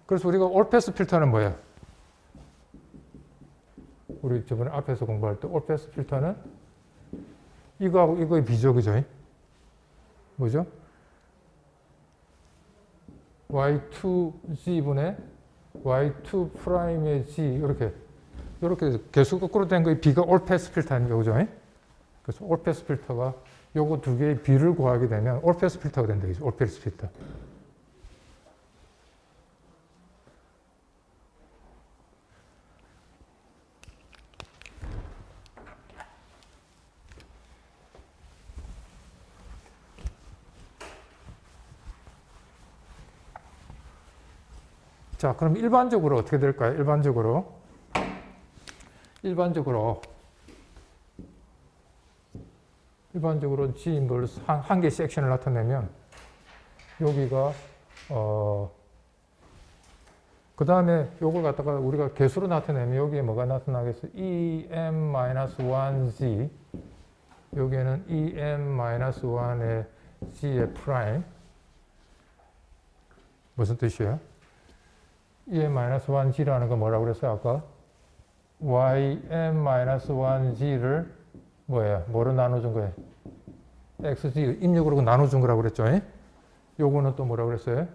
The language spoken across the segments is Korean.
그래서 우리가 올 패스 필터는 뭐예요? 우리 저번에 앞에서 공부할 때 올 패스 필터는 이거하고 이거의 비죠, 그죠? 뭐죠? y2g분의 y2 프라임의 g 이렇게 개수 거꾸로 된 거의 b가 올 패스 필터 아닙니까, 그죠? 그래서 올 패스 필터가 요거 두 개의 b를 구하게 되면 올 패스 필터가 된다, 그죠? 올 패스 필터. 자, 그럼 일반적으로 어떻게 될까요? 일반적으로 G 인버스 한 개 섹션을 나타내면 여기가 그 다음에 요걸 갖다가 우리가 개수로 나타내면 여기에 뭐가 나타나겠어? EM-1G 여기에는 EM-1의 G의 프라임 무슨 뜻이에요? EM-1G라는 거 뭐라고 그랬어요? 아까 YM-1G를 뭐로 나눠준 거예요? XG 입력으로 나눠준 거라고 그랬죠? 요거는 또 뭐라고 그랬어요?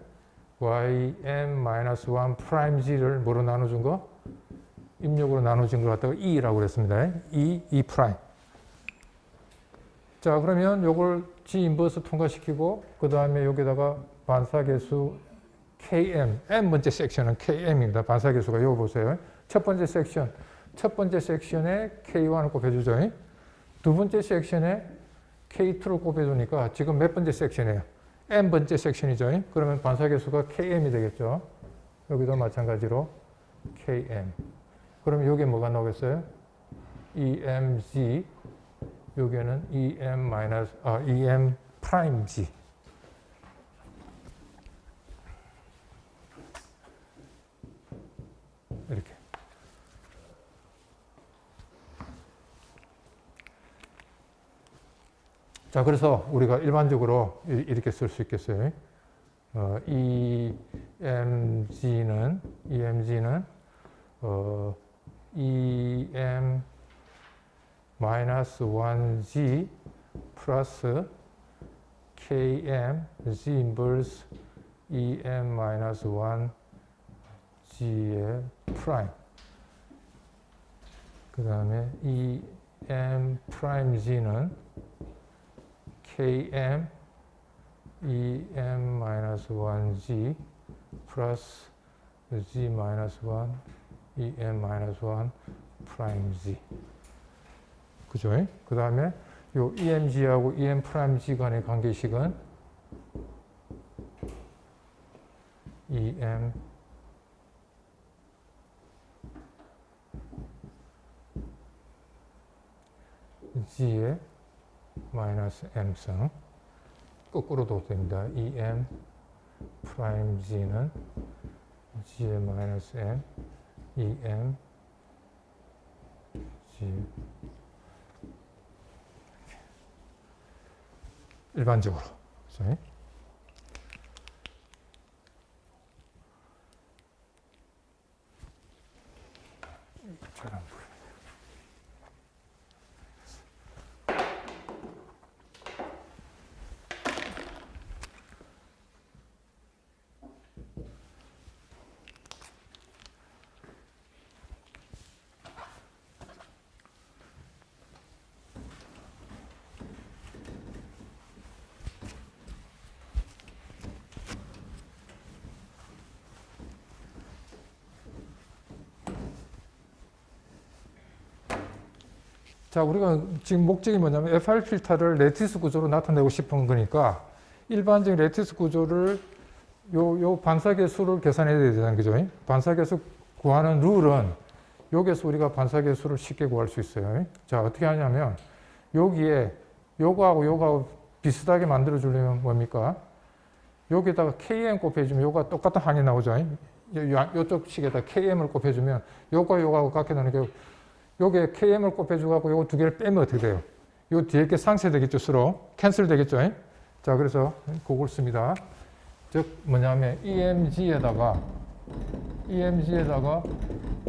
YM-1 프라임 G를 뭐로 나눠준 거? 입력으로 나눠준 거 갖다가 E라고 그랬습니다. E 프라임. 자, 그러면 요걸 G 인버스 통과시키고 그 다음에 여기다가 반사계수 KM, N번째 섹션은 KM입니다. 반사계수가 요거 보세요. 첫 번째 섹션에 K1을 곱해주죠. 두 번째 섹션에 K2를 곱해주니까 지금 몇 번째 섹션이에요? N번째 섹션이죠. 그러면 반사계수가 KM이 되겠죠. 여기도 마찬가지로 KM. 그럼 여기에 뭐가 나오겠어요? EMG. 여기에는 EM 프라임 G. 이렇게. 자, 그래서 우리가 일반적으로 이렇게 쓸 수 있겠어요. EMG는 EM-1G 플러스 KM G 인버스 EM-1G의 프라임. 그 다음에 EM 프라임 G는 KM EM-1G 플러스 G-1 EM-1 프라임 G. 그죠? 그 다음에 요 EMG하고 EM 프라임 G 간의 관계식은 EM G의 마이너스 M승 거꾸로도 됩니다. EM 프라임 G는 G의 마이너스 M EM G 일반적으로 그렇죠? 잘 안 보여요. 자, 우리가 지금 목적이 뭐냐면 FR 필터를 레티스 구조로 나타내고 싶은 거니까 일반적인 레티스 구조를 요 반사계수를 계산해야 되잖아요. 그죠? 반사계수 구하는 룰은 여기에서 우리가 반사계수를 쉽게 구할 수 있어요. 자, 어떻게 하냐면 여기에 요거하고 비슷하게 만들어 주려면 뭡니까? 여기다가 KM 곱해주면 요거가 똑같은 항이 나오죠. 요쪽 식에다 KM을 곱해주면 요거하고 같게 나는 게 요게 KM을 곱해주고 요거 두 개를 빼면 어떻게 돼요? 요 뒤에 게 상쇄되겠죠, 서로. 캔슬 되겠죠? 자, 그래서 그걸 씁니다. 즉, 뭐냐면 EMG에다가 EMG에다가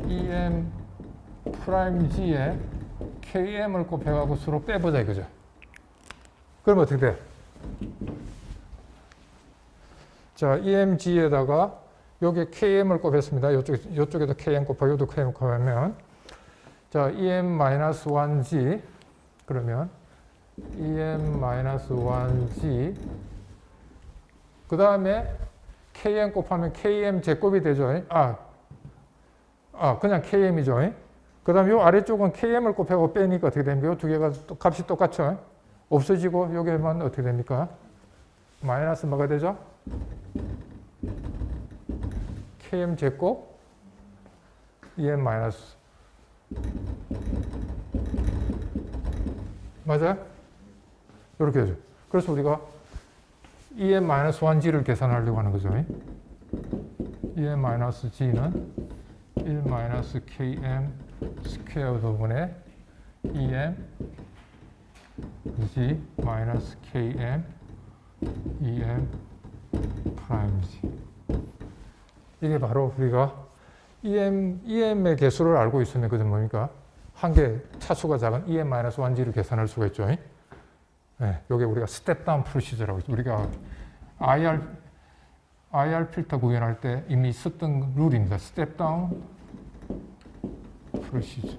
EM 프라임 G에 KM을 곱해가고 수로 빼보자 이거죠. 그럼 어떻게 돼? 자, EMG에다가 여기에 KM을 곱했습니다. 이쪽에도 KM 곱하고 여기도 KM 곱하면 자, EM-1G 그러면 EM-1G 그 다음에 KM 곱하면 KM 제곱이 되죠. 그냥 KM이죠. 그 다음에 이 아래쪽은 KM을 곱하고 빼니까 어떻게 됩니까? 이 두 개가 값이 똑같죠. 없어지고 여기에만 어떻게 됩니까? 마이너스 뭐가 되죠? KM 제곱 EM 마이너스 맞아요? 이렇게 되죠. 그래서 우리가 EM-1G를 계산하려고 하는 거죠. EM-G는 1-KM 스퀘어 부분에 EM G 마이너스 KM EM 프라임 G 이게 바로 우리가 EM의 개수를 알고 있으면 그건 뭡니까? 한 개 차수가 작은 EM-1G를 계산할 수가 있죠. 네, 요게 우리가 스텝 다운 프로시저라고 있죠. 우리가 IR 필터 구현할 때 이미 썼던 룰입니다. 스텝 다운 프로시저.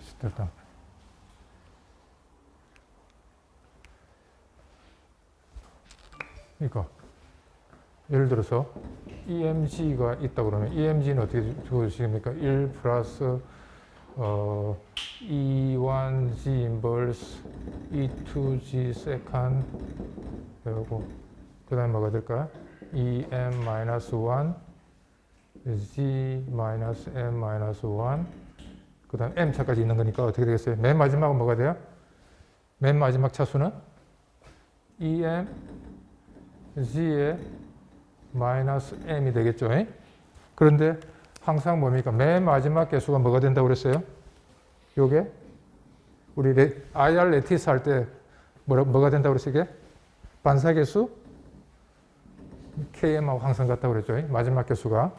스텝 다운. 그러니까 예를 들어서 EMG가 있다 그러면 EMG는 어떻게 주어지십니까? 1 플러스 E1G 인버스 E2G 세컨 그리고 그 다음에 뭐가 될까? EM-1 G-M-1 그 다음 M차까지 있는 거니까 어떻게 되겠어요? 맨 마지막은 뭐가 돼요? 맨 마지막 차수는 EM G의 마이너스 M이 되겠죠. 그런데 항상 뭡니까? 맨 마지막 개수가 뭐가 된다고 그랬어요? 요게 우리 IR 레티스 할 때 뭐가 된다고 그랬어요? 이게 반사 개수 KM하고 항상 같다고 그랬죠. 마지막 개수가.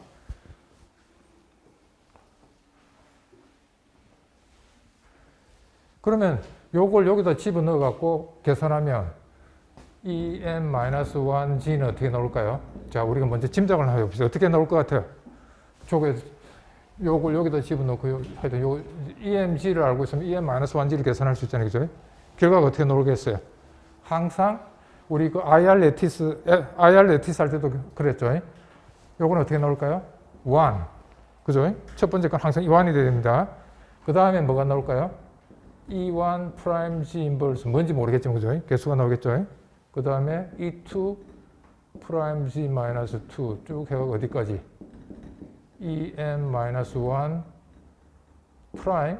그러면 요걸 여기다 집어넣어 갖고 계산하면 EM-1G는 어떻게 나올까요? 자, 우리가 먼저 짐작을 한번 해봅시다. 어떻게 나올 것 같아요? 요걸 여기다 집어넣고 하여튼 요 EMG를 알고 있으면 EM-1G를 계산할 수 있잖아요. 그죠? 결과가 어떻게 나오겠어요? 항상 우리 그 IR 레티스 할 때도 그랬죠. 요건 어떻게 나올까요? 1. 그죠? 첫 번째 건 항상 1이 됩니다. 그 다음에 뭐가 나올까요? E1 프라임 G 인버스 뭔지 모르겠지만 그죠? 개수가 나오겠죠? 그 다음에 E2 프라임 G 마이너스 2 쭉 해가고 어디까지? EM-1 프라임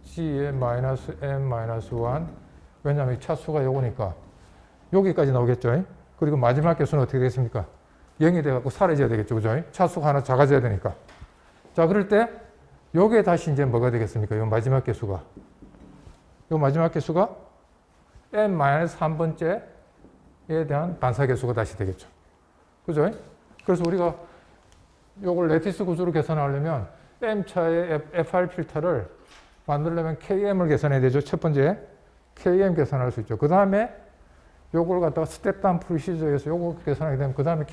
G의 마이너스 M-1 왜냐하면 차수가 요거니까 여기까지 나오겠죠. 그리고 마지막 개수는 어떻게 되겠습니까? 0이 돼갖고 사라져야 되겠죠. 그죠? 차수가 하나 작아져야 되니까. 자, 그럴 때 요게 다시 이제 뭐가 되겠습니까? 요 마지막 개수가. 요 마지막 개수가 M-3번째에 대한 반사 개수가 다시 되겠죠. 그죠? 그래서 우리가 요걸 레티스 구조로 계산하려면 M차의 FR 필터를 만들려면 KM을 계산해야 되죠. 첫 번째 KM 계산할 수 있죠. 그 다음에 요걸 갖다가 스텝 다운 프로시저에서 요거 계산하게 되면 그 다음에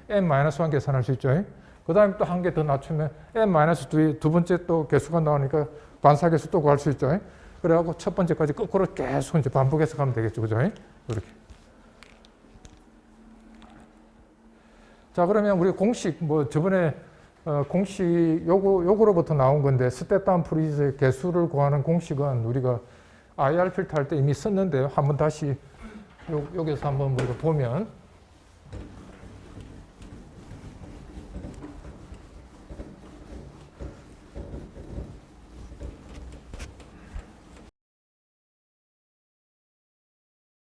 M-1 계산할 수 있죠. 그 다음에 또 한 개 더 낮추면 M-2 두 번째 또 개수가 나오니까 반사 개수 또 구할 수 있죠. 그래갖고 첫 번째까지 거꾸로 계속 이제 반복해서 가면 되겠죠. 그죠? 이렇게. 자, 그러면 우리 공식, 저번에 공식 요거로부터 나온 건데 스텝 다운 프로시저의 개수를 구하는 공식은 우리가 IR 필터 할 때 이미 썼는데요. 한번 다시 여기서 한번 우리가 보면